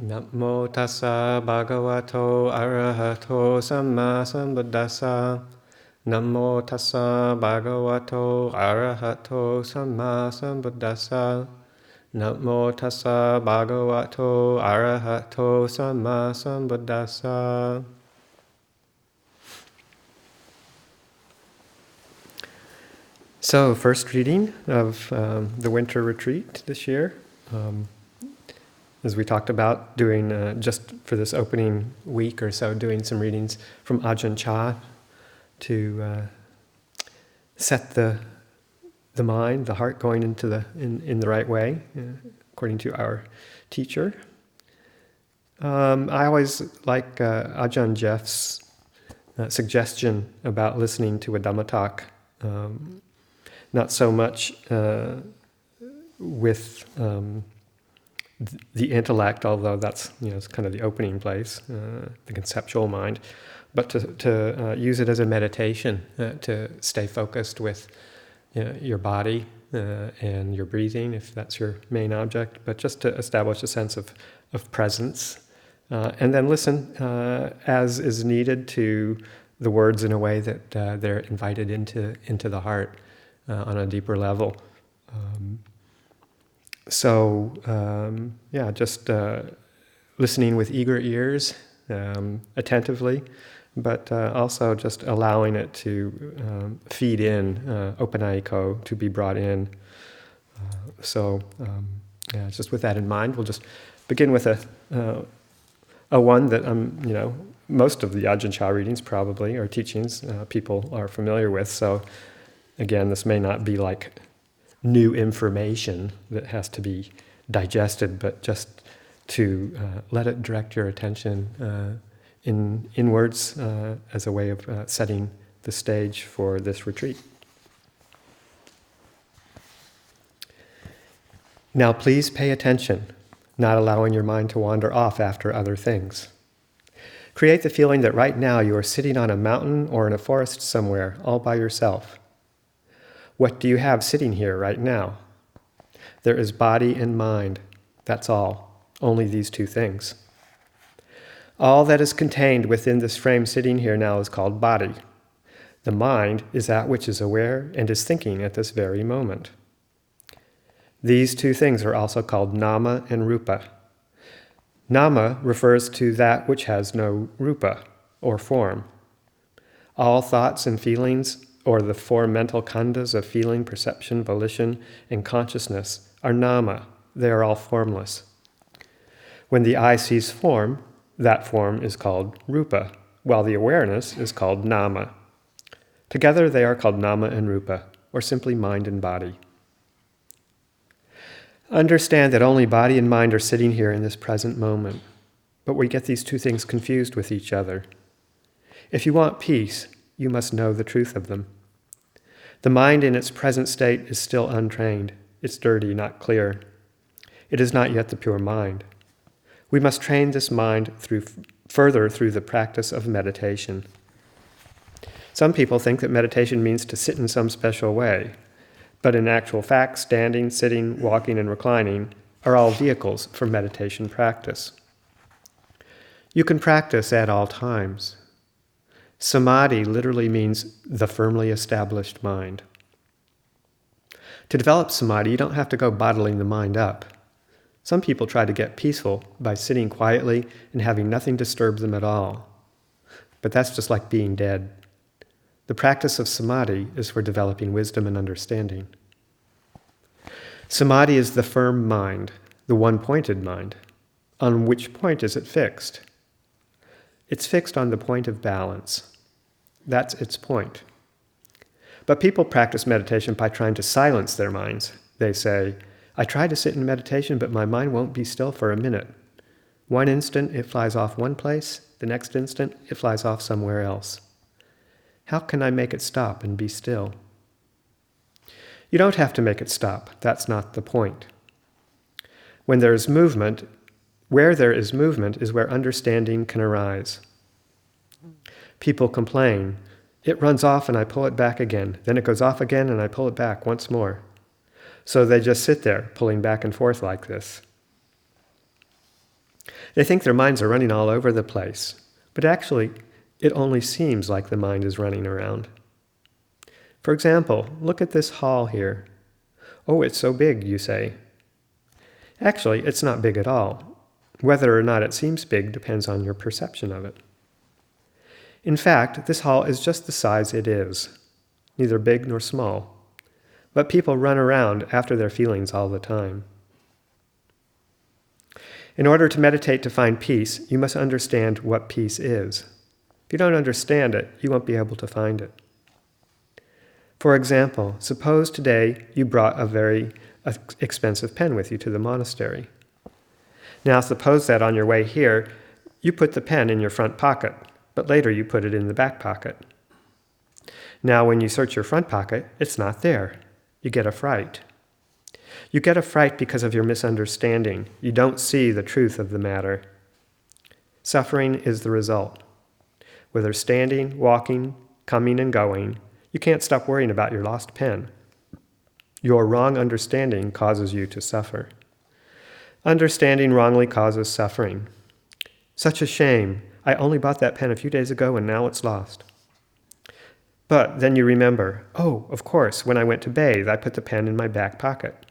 Namo tassa bhagavato arahato samma sambuddhassa. Namo tassa bhagavato arahato samma sambuddhassa. Namo tassa bhagavato arahato samma sambuddhassa. So, first reading of the winter retreat this year. As we talked about, doing just for this opening week or so, doing some readings from Ajahn Chah to set the mind, the heart, going into in the right way, according to our teacher. I always like Ajahn Jeff's suggestion about listening to a Dhamma talk. Not so much with the intellect, although that's it's kind of the opening place, the conceptual mind, but to use it as a meditation, to stay focused with your body and your breathing, if that's your main object, but just to establish a sense of presence, and then listen as is needed to the words in a way that they're invited into the heart on a deeper level. Just listening with eager ears, attentively, but also just allowing it to feed in, openaiko, to be brought in. Just with that in mind, we'll just begin with a one that most of the Ajahn Chah readings probably, or teachings, people are familiar with. So again, this may not be like new information that has to be digested, but just to let it direct your attention inwards as a way of setting the stage for this retreat. Now please pay attention, not allowing your mind to wander off after other things. Create the feeling that right now you are sitting on a mountain or in a forest somewhere, all by yourself. What do you have sitting here right now? There is body and mind. That's all. Only these two things. All that is contained within this frame sitting here now is called body. The mind is that which is aware and is thinking at this very moment. These two things are also called nama and rupa. Nama refers to that which has no rupa, or form. All thoughts and feelings, or the four mental khandhas of feeling, perception, volition, and consciousness, are nama. They are all formless. When the eye sees form, that form is called rupa, while the awareness is called nama. Together they are called nama and rupa, or simply mind and body. Understand that only body and mind are sitting here in this present moment, but we get these two things confused with each other. If you want peace, you must know the truth of them. The mind in its present state is still untrained. It's dirty, not clear. It is not yet the pure mind. We must train this mind further through the practice of meditation. Some people think that meditation means to sit in some special way, but in actual fact, standing, sitting, walking, and reclining are all vehicles for meditation practice. You can practice at all times. Samadhi literally means the firmly established mind. To develop samadhi, you don't have to go bottling the mind up. Some people try to get peaceful by sitting quietly and having nothing disturb them at all. But that's just like being dead. The practice of samadhi is for developing wisdom and understanding. Samadhi is the firm mind, the one-pointed mind. On which point is it fixed? It's fixed on the point of balance. That's its point. But people practice meditation by trying to silence their minds. They say, I try to sit in meditation, but my mind won't be still for a minute. One instant it flies off one place, the next instant it flies off somewhere else. How can I make it stop and be still? You don't have to make it stop. That's not the point. When there is movement, where there is movement is where understanding can arise. People complain, it runs off and I pull it back again. Then it goes off again and I pull it back once more. So they just sit there, pulling back and forth like this. They think their minds are running all over the place, but actually, it only seems like the mind is running around. For example, look at this hall here. Oh, it's so big, you say. Actually, it's not big at all. Whether or not it seems big depends on your perception of it. In fact, this hall is just the size it is, neither big nor small. But people run around after their feelings all the time. In order to meditate to find peace, you must understand what peace is. If you don't understand it, you won't be able to find it. For example, suppose today you brought a very expensive pen with you to the monastery. Now suppose that on your way here, you put the pen in your front pocket, but later you put it in the back pocket. Now when you search your front pocket, it's not there. You get a fright. You get a fright because of your misunderstanding. You don't see the truth of the matter. Suffering is the result. Whether standing, walking, coming and going, you can't stop worrying about your lost pen. Your wrong understanding causes you to suffer. Understanding wrongly causes suffering. Such a shame. I only bought that pen a few days ago and now it's lost. But then you remember, oh, of course, when I went to bathe, I put the pen in my back pocket.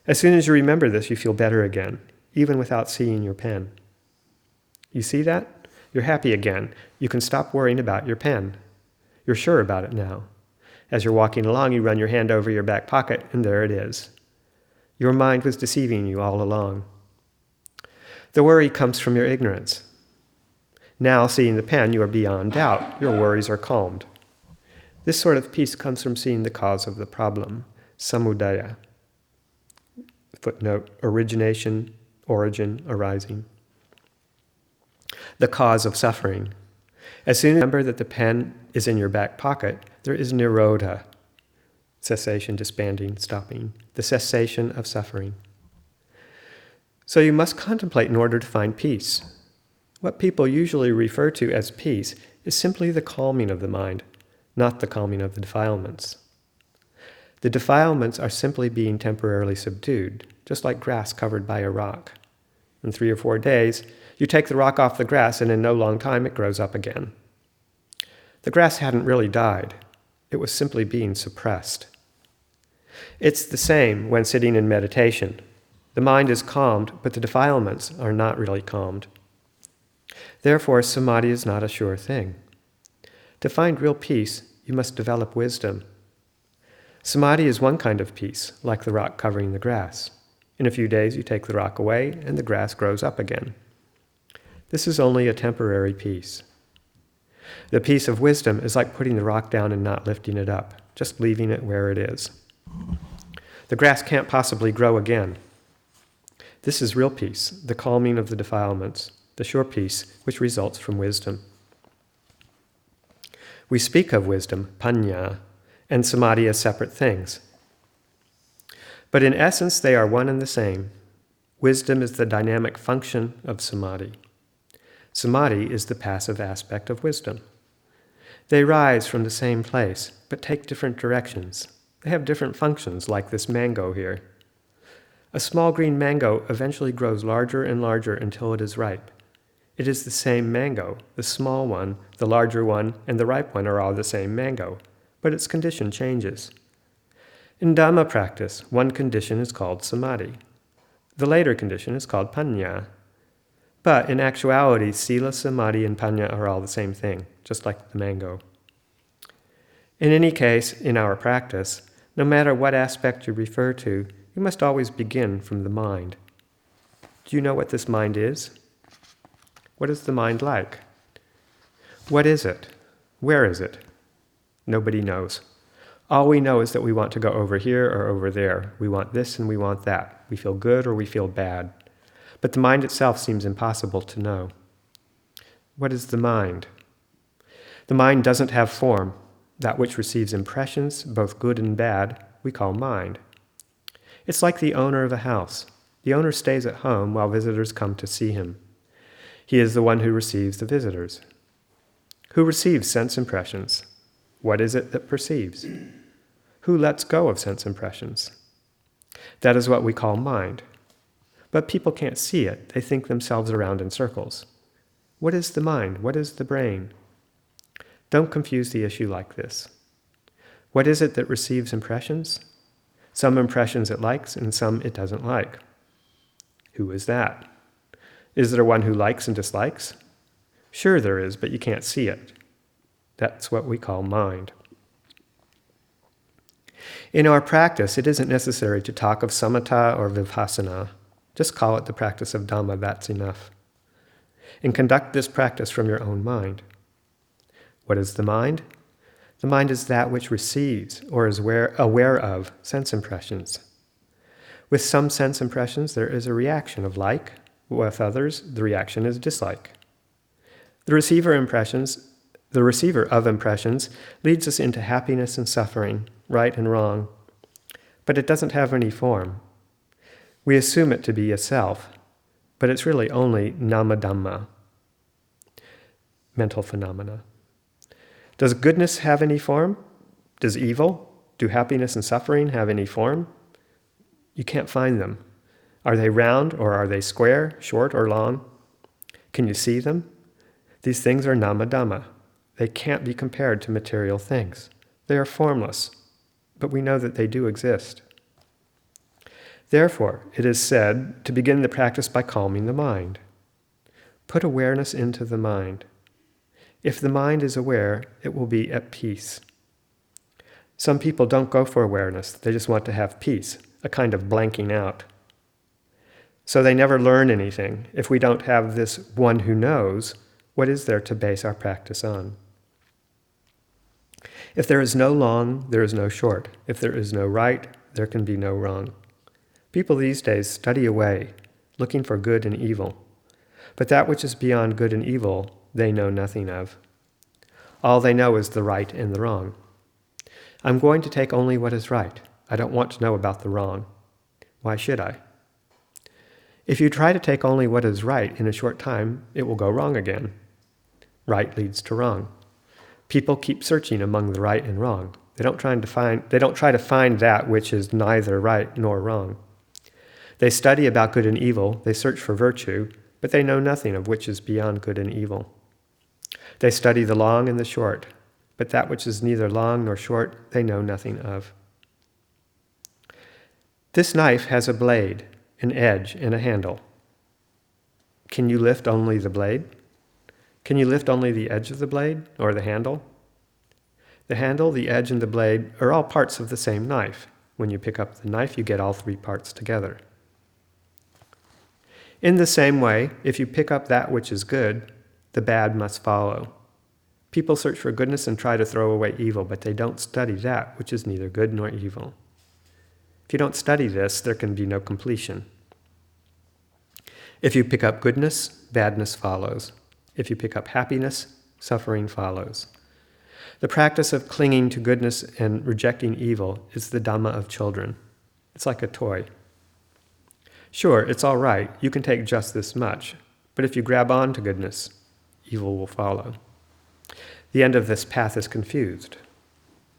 As soon as you remember this, you feel better again, even without seeing your pen. You see that? You're happy again. You can stop worrying about your pen. You're sure about it now. As you're walking along, you run your hand over your back pocket, and there it is. Your mind was deceiving you all along. The worry comes from your ignorance. Now, seeing the pen, you are beyond doubt. Your worries are calmed. This sort of peace comes from seeing the cause of the problem, samudaya. Footnote, origination, origin, arising. The cause of suffering. As soon as you remember that the pen is in your back pocket, there is nirodha, cessation, disbanding, stopping, the cessation of suffering. So you must contemplate in order to find peace. What people usually refer to as peace is simply the calming of the mind, not the calming of the defilements. The defilements are simply being temporarily subdued, just like grass covered by a rock. In 3 or 4 days, you take the rock off the grass and in no long time it grows up again. The grass hadn't really died. It was simply being suppressed. It's the same when sitting in meditation. The mind is calmed, but the defilements are not really calmed. Therefore, samadhi is not a sure thing. To find real peace, you must develop wisdom. Samadhi is one kind of peace, like the rock covering the grass. In a few days, you take the rock away, and the grass grows up again. This is only a temporary peace. The peace of wisdom is like putting the rock down and not lifting it up, just leaving it where it is. The grass can't possibly grow again. This is real peace, the calming of the defilements, the sure peace which results from wisdom. We speak of wisdom, paññā, and samadhi as separate things. But in essence, they are one and the same. Wisdom is the dynamic function of samadhi. Samadhi is the passive aspect of wisdom. They rise from the same place, but take different directions. They have different functions, like this mango here. A small green mango eventually grows larger and larger until it is ripe. It is the same mango. The small one, the larger one, and the ripe one are all the same mango, but its condition changes. In Dhamma practice, one condition is called samadhi. The later condition is called paññā. But in actuality, sila, samadhi, and paññā are all the same thing, just like the mango. In any case, in our practice, no matter what aspect you refer to, you must always begin from the mind. Do you know what this mind is? What is the mind like? What is it? Where is it? Nobody knows. All we know is that we want to go over here or over there. We want this and we want that. We feel good or we feel bad. But the mind itself seems impossible to know. What is the mind? The mind doesn't have form. That which receives impressions, both good and bad, we call mind. It's like the owner of a house. The owner stays at home while visitors come to see him. He is the one who receives the visitors. Who receives sense impressions? What is it that perceives? Who lets go of sense impressions? That is what we call mind. But people can't see it. They think themselves around in circles. What is the mind? What is the brain? Don't confuse the issue like this. What is it that receives impressions? Some impressions it likes and some it doesn't like. Who is that? Is there one who likes and dislikes? Sure there is, but you can't see it. That's what we call mind. In our practice, it isn't necessary to talk of samatha or vipassana. Just call it the practice of Dhamma, that's enough. And conduct this practice from your own mind. What is the mind? The mind is that which receives or is aware of sense impressions. With some sense impressions, there is a reaction of like. With others, the reaction is dislike. The receiver of impressions leads us into happiness and suffering, right and wrong, but it doesn't have any form. We assume it to be a self, but it's really only nama dhamma, mental phenomena. Does goodness have any form? Does evil? Do happiness and suffering have any form? You can't find them. Are they round or are they square, short or long? Can you see them? These things are nama dhamma. They can't be compared to material things. They are formless, but we know that they do exist. Therefore, it is said to begin the practice by calming the mind. Put awareness into the mind. If the mind is aware, it will be at peace. Some people don't go for awareness. They just want to have peace, a kind of blanking out. So they never learn anything. If we don't have this one who knows, what is there to base our practice on? If there is no long, there is no short. If there is no right, there can be no wrong. People these days study away, looking for good and evil. But that which is beyond good and evil, they know nothing of. All they know is the right and the wrong. I'm going to take only what is right. I don't want to know about the wrong. Why should I? If you try to take only what is right in a short time, it will go wrong again. Right leads to wrong. People keep searching among the right and wrong. They don't try to find that which is neither right nor wrong. They study about good and evil, they search for virtue, but they know nothing of which is beyond good and evil. They study the long and the short, but that which is neither long nor short, they know nothing of. This knife has a blade, an edge, and a handle. Can you lift only the blade? Can you lift only the edge of the blade, or the handle? The handle, the edge, and the blade are all parts of the same knife. When you pick up the knife, you get all three parts together. In the same way, if you pick up that which is good, the bad must follow. People search for goodness and try to throw away evil, but they don't study that which is neither good nor evil. If you don't study this, there can be no completion. If you pick up goodness, badness follows. If you pick up happiness, suffering follows. The practice of clinging to goodness and rejecting evil is the Dhamma of children. It's like a toy. Sure, it's all right, you can take just this much, but if you grab on to goodness, evil will follow. The end of this path is confused.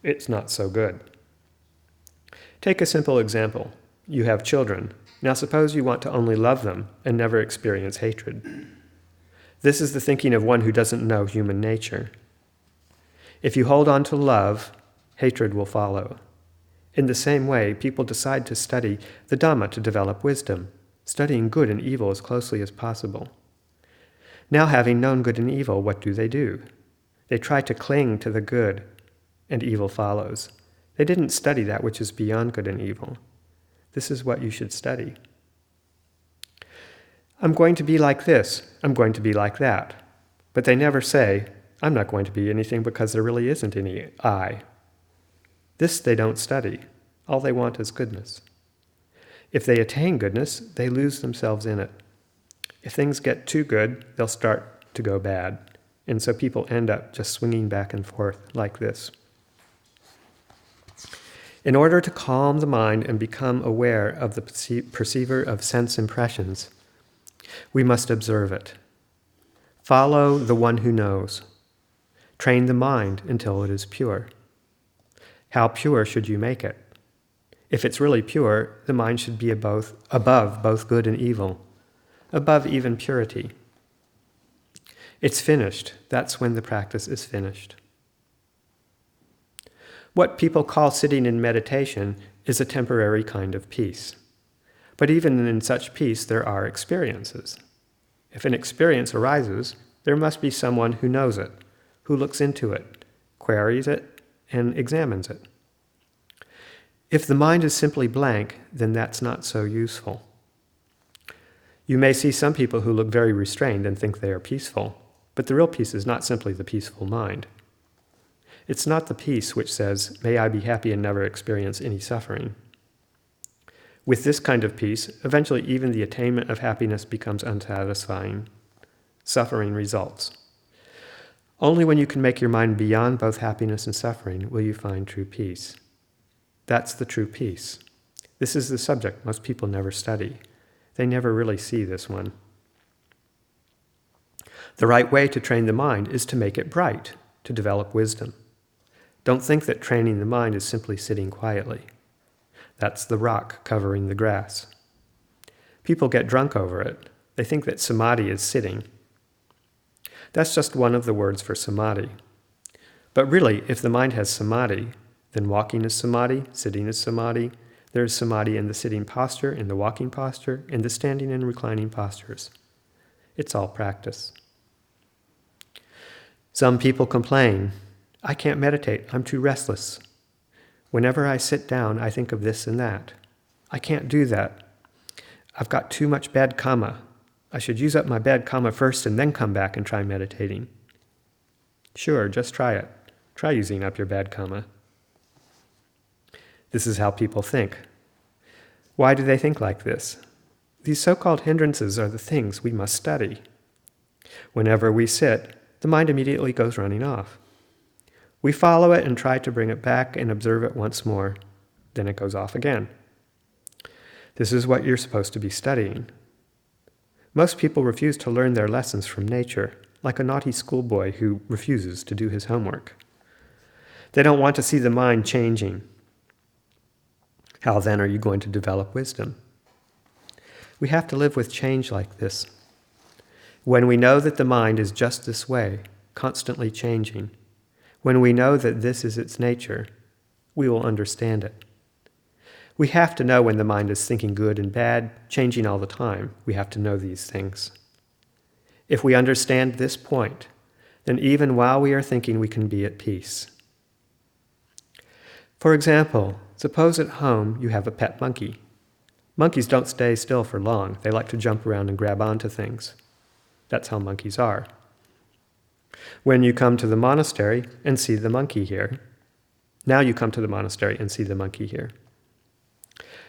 It's not so good. Take a simple example. You have children. Now suppose you want to only love them and never experience hatred. This is the thinking of one who doesn't know human nature. If you hold on to love, hatred will follow. In the same way, people decide to study the Dhamma to develop wisdom, studying good and evil as closely as possible. Now, having known good and evil, what do? They try to cling to the good, and evil follows. They didn't study that which is beyond good and evil. This is what you should study. I'm going to be like this, I'm going to be like that. But they never say, I'm not going to be anything because there really isn't any I. This they don't study. All they want is goodness. If they attain goodness, they lose themselves in it. If things get too good, they'll start to go bad. And so people end up just swinging back and forth like this. In order to calm the mind and become aware of the perceiver of sense impressions, we must observe it. Follow the one who knows. Train the mind until it is pure. How pure should you make it? If it's really pure, the mind should be above both good and evil, above even purity. It's finished. That's when the practice is finished. What people call sitting in meditation is a temporary kind of peace. But even in such peace, there are experiences. If an experience arises, there must be someone who knows it, who looks into it, queries it, and examines it. If the mind is simply blank, then that's not so useful. You may see some people who look very restrained and think they are peaceful, but the real peace is not simply the peaceful mind. It's not the peace which says, "May I be happy and never experience any suffering." With this kind of peace, eventually even the attainment of happiness becomes unsatisfying. Suffering results. Only when you can make your mind beyond both happiness and suffering will you find true peace. That's the true peace. This is the subject most people never study. They never really see this one. The right way to train the mind is to make it bright, to develop wisdom. Don't think that training the mind is simply sitting quietly. That's the rock covering the grass. People get drunk over it. They think that samadhi is sitting. That's just one of the words for samadhi. But really, if the mind has samadhi, then walking is samadhi, sitting is samadhi. There is samadhi in the sitting posture, in the walking posture, in the standing and reclining postures. It's all practice. Some people complain, "I can't meditate, I'm too restless. Whenever I sit down, I think of this and that. I can't do that. I've got too much bad karma. I should use up my bad karma first and then come back and try meditating." Sure, just try it. Try using up your bad karma. This is how people think. Why do they think like this? These so-called hindrances are the things we must study. Whenever we sit, the mind immediately goes running off. We follow it and try to bring it back and observe it once more. Then it goes off again. This is what you're supposed to be studying. Most people refuse to learn their lessons from nature, like a naughty schoolboy who refuses to do his homework. They don't want to see the mind changing. How then are you going to develop wisdom? We have to live with change like this. When we know that the mind is just this way, constantly changing, when we know that this is its nature, we will understand it. We have to know when the mind is thinking good and bad, changing all the time. We have to know these things. If we understand this point, then even while we are thinking, we can be at peace. For example, suppose at home you have a pet monkey. Monkeys don't stay still for long. They like to jump around and grab onto things. That's how monkeys are. When you come to the monastery and see the monkey here, now you come to the monastery and see the monkey here.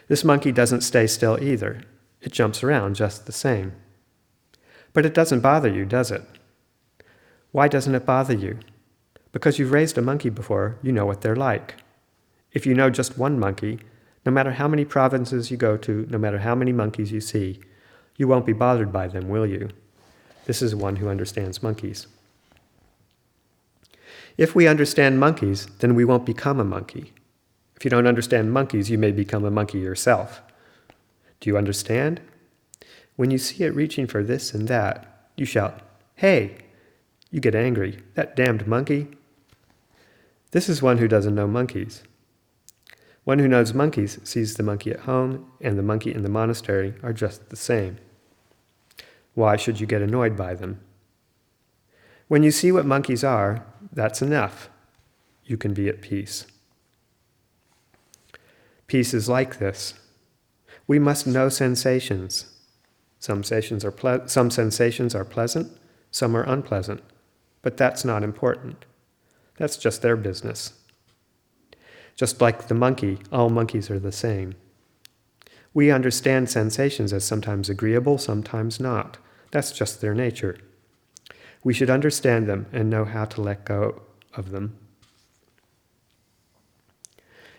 This monkey doesn't stay still either. It jumps around just the same. But it doesn't bother you, does it? Why doesn't it bother you? Because you've raised a monkey before, you know what they're like. If you know just one monkey, no matter how many provinces you go to, no matter how many monkeys you see, you won't be bothered by them, will you? This is one who understands monkeys. If we understand monkeys, then we won't become a monkey. If you don't understand monkeys, you may become a monkey yourself. Do you understand? When you see it reaching for this and that, you shout, "Hey!" You get angry. "That damned monkey!" This is one who doesn't know monkeys. One who knows monkeys sees the monkey at home and the monkey in the monastery are just the same. Why should you get annoyed by them? When you see what monkeys are, that's enough. You can be at peace. Peace is like this. We must know sensations. Some sensations are pleasant, some are unpleasant, but that's not important. That's just their business. Just like the monkey, all monkeys are the same. We understand sensations as sometimes agreeable, sometimes not. That's just their nature. We should understand them and know how to let go of them.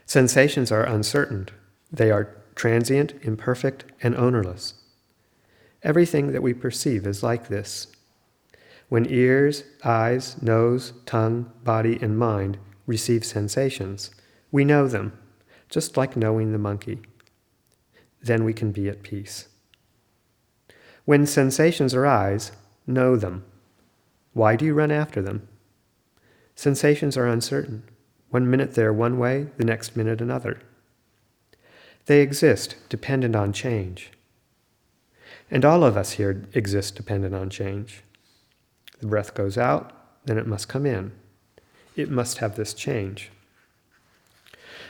Sensations are uncertain. They are transient, imperfect, and ownerless. Everything that we perceive is like this. When ears, eyes, nose, tongue, body, and mind receive sensations, we know them. just like knowing the monkey. Then we can be at peace. When sensations arise, know them. Why do you run after them? Sensations are uncertain. 1 minute they're one way, the next minute another. They exist dependent on change. And all of us here exist dependent on change. The breath goes out, then it must come in. It must have this change.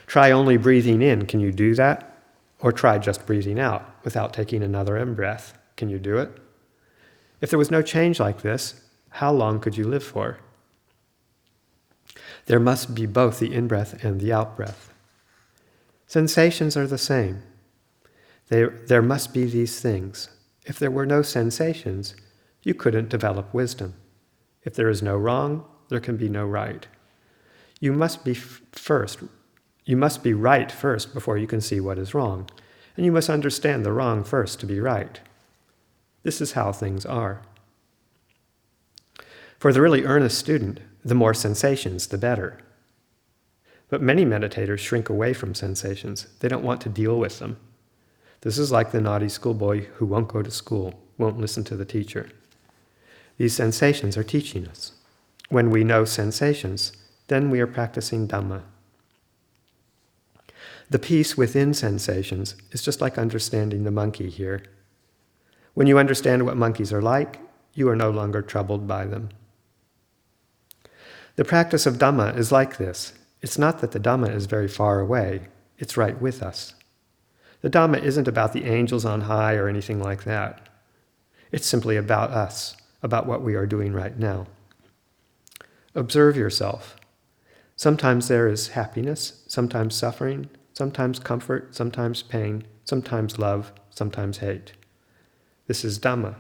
Try only breathing in. Can you do that? Or try just breathing out without taking another in-breath. Can you do it? If there was no change like this, how long could you live for? There must be both the in-breath and the out-breath. Sensations are the same. There must be these things. If there were no sensations, you couldn't develop wisdom. If there is no wrong, there can be no right. You must be right first before you can see what is wrong, and you must understand the wrong first to be right. This is how things are. For the really earnest student, the more sensations, the better. But many meditators shrink away from sensations. They don't want to deal with them. This is like the naughty schoolboy who won't go to school, won't listen to the teacher. These sensations are teaching us. When we know sensations, then we are practicing Dhamma. The peace within sensations is just like understanding the monkey here. When you understand what monkeys are like, you are no longer troubled by them. The practice of Dhamma is like this. It's not that the Dhamma is very far away, it's right with us. The Dhamma isn't about the angels on high or anything like that. It's simply about us, about what we are doing right now. Observe yourself. Sometimes there is happiness, sometimes suffering, sometimes comfort, sometimes pain, sometimes love, sometimes hate. This is Dhamma.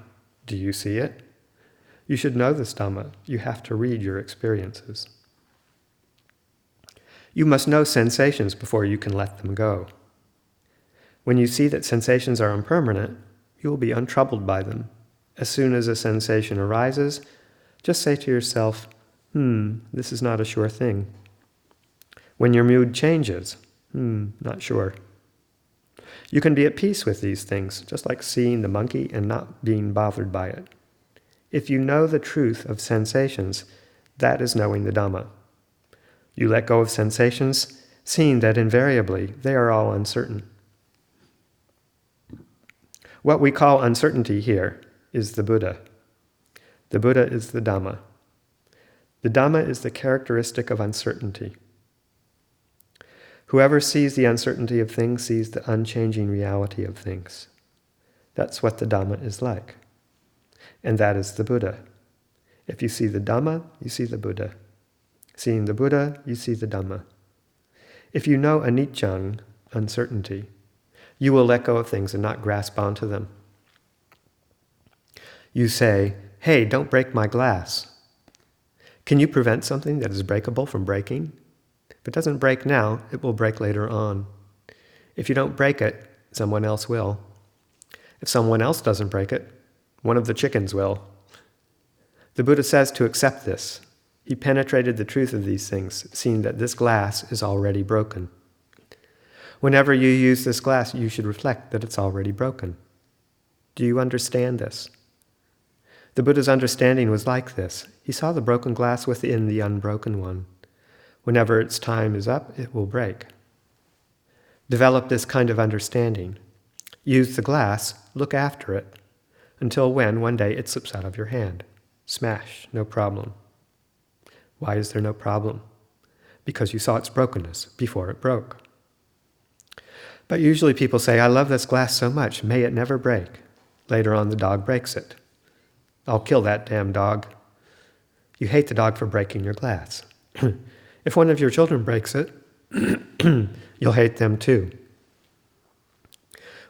Do you see it? You should know this Dhamma. You have to read your experiences. You must know sensations before you can let them go. When you see that sensations are impermanent, you will be untroubled by them. As soon as a sensation arises, just say to yourself, this is not a sure thing. When your mood changes, not sure. You can be at peace with these things, just like seeing the monkey and not being bothered by it. If you know the truth of sensations, that is knowing the Dhamma. You let go of sensations, seeing that invariably they are all uncertain. What we call uncertainty here is the Buddha. The Buddha is the Dhamma. The Dhamma is the characteristic of uncertainty. Whoever sees the uncertainty of things sees the unchanging reality of things. That's what the Dhamma is like. And that is the Buddha. If you see the Dhamma, you see the Buddha. Seeing the Buddha, you see the Dhamma. If you know anicca, uncertainty, you will let go of things and not grasp onto them. You say, hey, don't break my glass. Can you prevent something that is breakable from breaking? If it doesn't break now, it will break later on. If you don't break it, someone else will. If someone else doesn't break it, one of the chickens will. The Buddha says to accept this. He penetrated the truth of these things, seeing that this glass is already broken. Whenever you use this glass, you should reflect that it's already broken. Do you understand this? The Buddha's understanding was like this. He saw the broken glass within the unbroken one. Whenever its time is up, it will break. Develop this kind of understanding. Use the glass, look after it, until when, one day, it slips out of your hand. Smash, no problem. Why is there no problem? Because you saw its brokenness before it broke. But usually people say, I love this glass so much, may it never break. Later on, the dog breaks it. I'll kill that damn dog. You hate the dog for breaking your glass. If one of your children breaks it, you'll hate them too.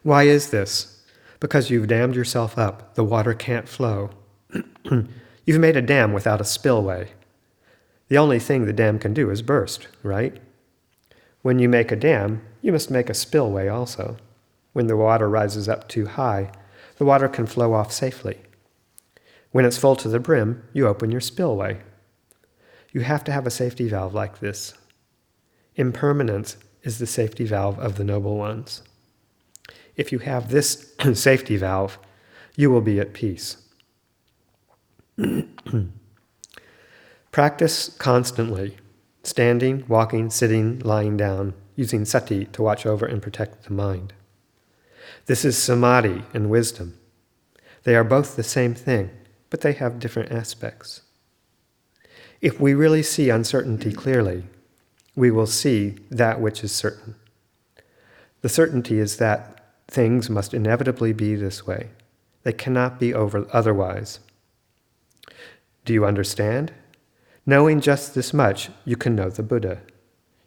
Why is this? Because you've dammed yourself up. The water can't flow. You've made a dam without a spillway. The only thing the dam can do is burst, right? When you make a dam, you must make a spillway also. When the water rises up too high, the water can flow off safely. When it's full to the brim, you open your spillway. You have to have a safety valve like this. Impermanence is the safety valve of the noble ones. If you have this safety valve, you will be at peace. Practice constantly, standing, walking, sitting, lying down, using sati to watch over and protect the mind. This is samadhi and wisdom. They are both the same thing, but they have different aspects. If we really see uncertainty clearly, we will see that which is certain. The certainty is that things must inevitably be this way. They cannot be otherwise. Do you understand? Knowing just this much, you can know the Buddha.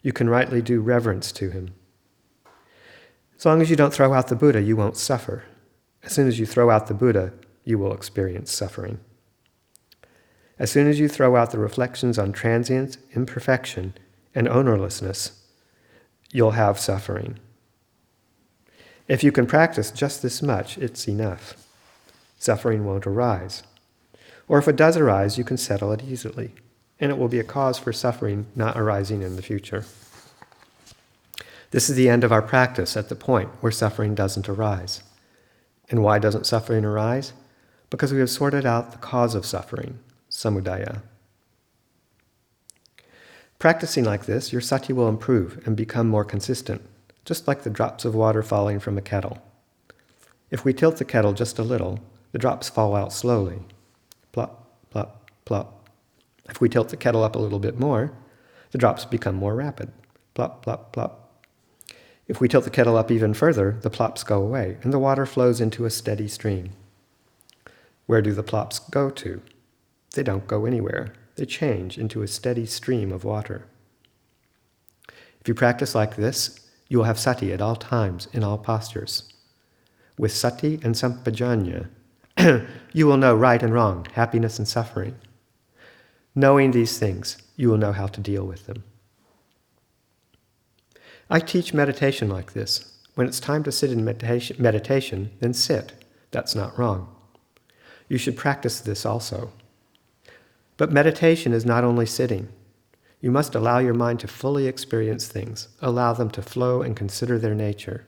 You can rightly do reverence to him. As long as you don't throw out the Buddha, you won't suffer. As soon as you throw out the Buddha, you will experience suffering. As soon as you throw out the reflections on transience, imperfection, and ownerlessness, you'll have suffering. If you can practice just this much, it's enough. Suffering won't arise. Or if it does arise, you can settle it easily, and it will be a cause for suffering not arising in the future. This is the end of our practice at the point where suffering doesn't arise. And why doesn't suffering arise? Because we have sorted out the cause of suffering, samudaya. Practicing like this, your sati will improve and become more consistent, just like the drops of water falling from a kettle. If we tilt the kettle just a little, the drops fall out slowly. Plop, plop, plop. If we tilt the kettle up a little bit more, the drops become more rapid. Plop, plop, plop. If we tilt the kettle up even further, the plops go away, and the water flows into a steady stream. Where do the plops go to? They don't go anywhere. They change into a steady stream of water. If you practice like this, you will have sati at all times, in all postures. With sati and sampajanya, you will know right and wrong, happiness and suffering. Knowing these things, you will know how to deal with them. I teach meditation like this. When it's time to sit in meditation, then sit. That's not wrong. You should practice this also. But meditation is not only sitting. You must allow your mind to fully experience things, allow them to flow and consider their nature.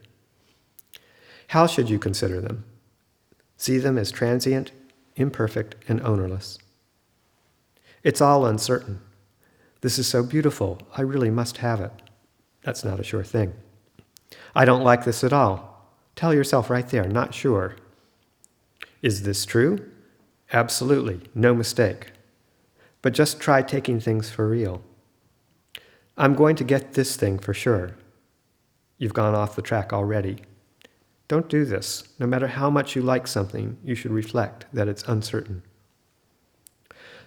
How should you consider them? See them as transient, imperfect, and ownerless. It's all uncertain. This is so beautiful, I really must have it. That's not a sure thing. I don't like this at all. Tell yourself right there, not sure. Is this true? Absolutely, no mistake. But just try taking things for real. I'm going to get this thing for sure. You've gone off the track already. Don't do this. No matter how much you like something, you should reflect that it's uncertain.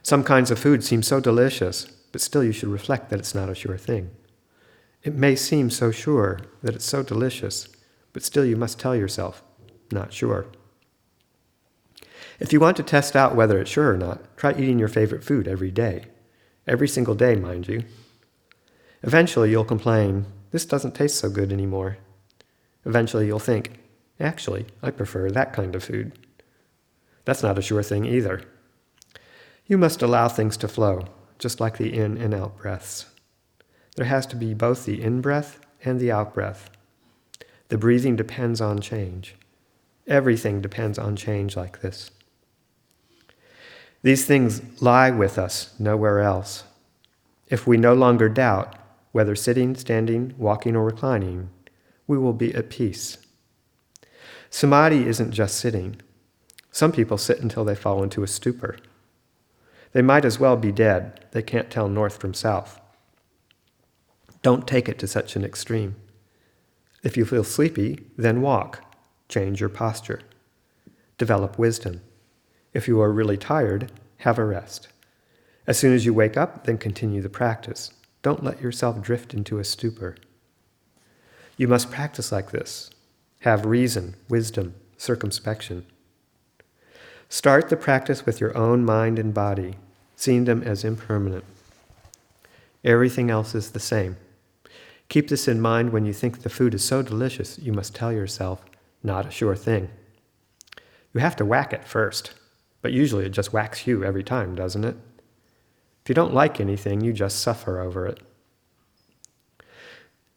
Some kinds of food seem so delicious, but still you should reflect that it's not a sure thing. It may seem so sure that it's so delicious, but still you must tell yourself, not sure. If you want to test out whether it's sure or not, try eating your favorite food every day. Every single day, mind you. Eventually you'll complain, this doesn't taste so good anymore. Eventually you'll think, actually, I prefer that kind of food. That's not a sure thing either. You must allow things to flow, just like the in and out breaths. There has to be both the in-breath and the out-breath. The breathing depends on change. Everything depends on change like this. These things lie with us, nowhere else. If we no longer doubt, whether sitting, standing, walking, or reclining, we will be at peace. Samadhi isn't just sitting. Some people sit until they fall into a stupor. They might as well be dead. They can't tell north from south. Don't take it to such an extreme. If you feel sleepy, then walk. Change your posture. Develop wisdom. If you are really tired, have a rest. As soon as you wake up, then continue the practice. Don't let yourself drift into a stupor. You must practice like this. Have reason, wisdom, circumspection. Start the practice with your own mind and body, seeing them as impermanent. Everything else is the same. Keep this in mind when you think the food is so delicious, you must tell yourself, not a sure thing. You have to whack it first, but usually it just whacks you every time, doesn't it? If you don't like anything, you just suffer over it.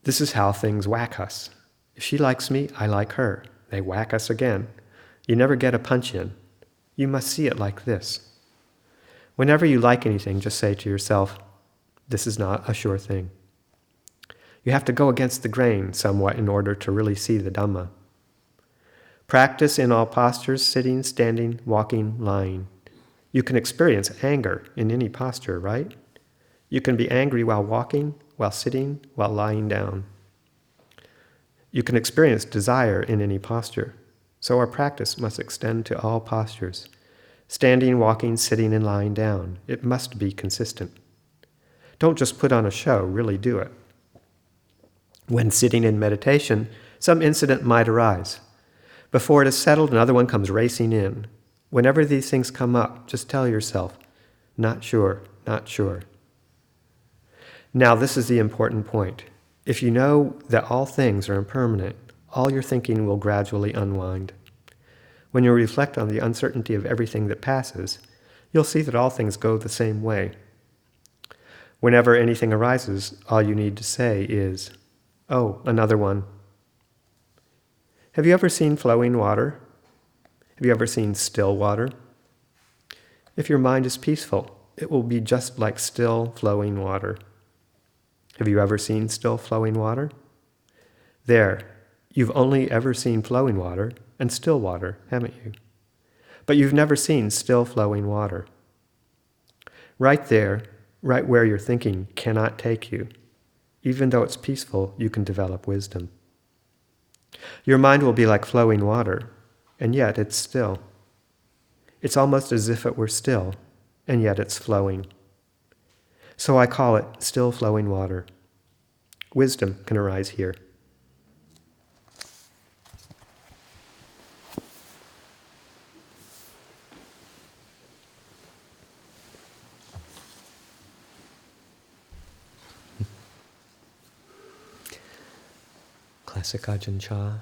This is how things whack us. If she likes me, I like her. They whack us again. You never get a punch in. You must see it like this. Whenever you like anything, just say to yourself, this is not a sure thing. You have to go against the grain somewhat in order to really see the Dhamma. Practice in all postures, sitting, standing, walking, lying. You can experience anger in any posture, right? You can be angry while walking, while sitting, while lying down. You can experience desire in any posture. So our practice must extend to all postures. Standing, walking, sitting, and lying down. It must be consistent. Don't just put on a show, really do it. When sitting in meditation, some incident might arise. Before it is settled, another one comes racing in. Whenever these things come up, just tell yourself, not sure, not sure. Now this is the important point. If you know that all things are impermanent, all your thinking will gradually unwind. When you reflect on the uncertainty of everything that passes, you'll see that all things go the same way. Whenever anything arises, all you need to say is, oh, another one. Have you ever seen flowing water? Have you ever seen still water? If your mind is peaceful, it will be just like still flowing water. Have you ever seen still flowing water? There, you've only ever seen flowing water and still water, haven't you? But you've never seen still flowing water. Right there, right where your thinking cannot take you, even though it's peaceful, you can develop wisdom. Your mind will be like flowing water, and yet it's still. It's almost as if it were still, and yet it's flowing. So I call it still flowing water. Wisdom can arise here. Classic Ajahn Chah.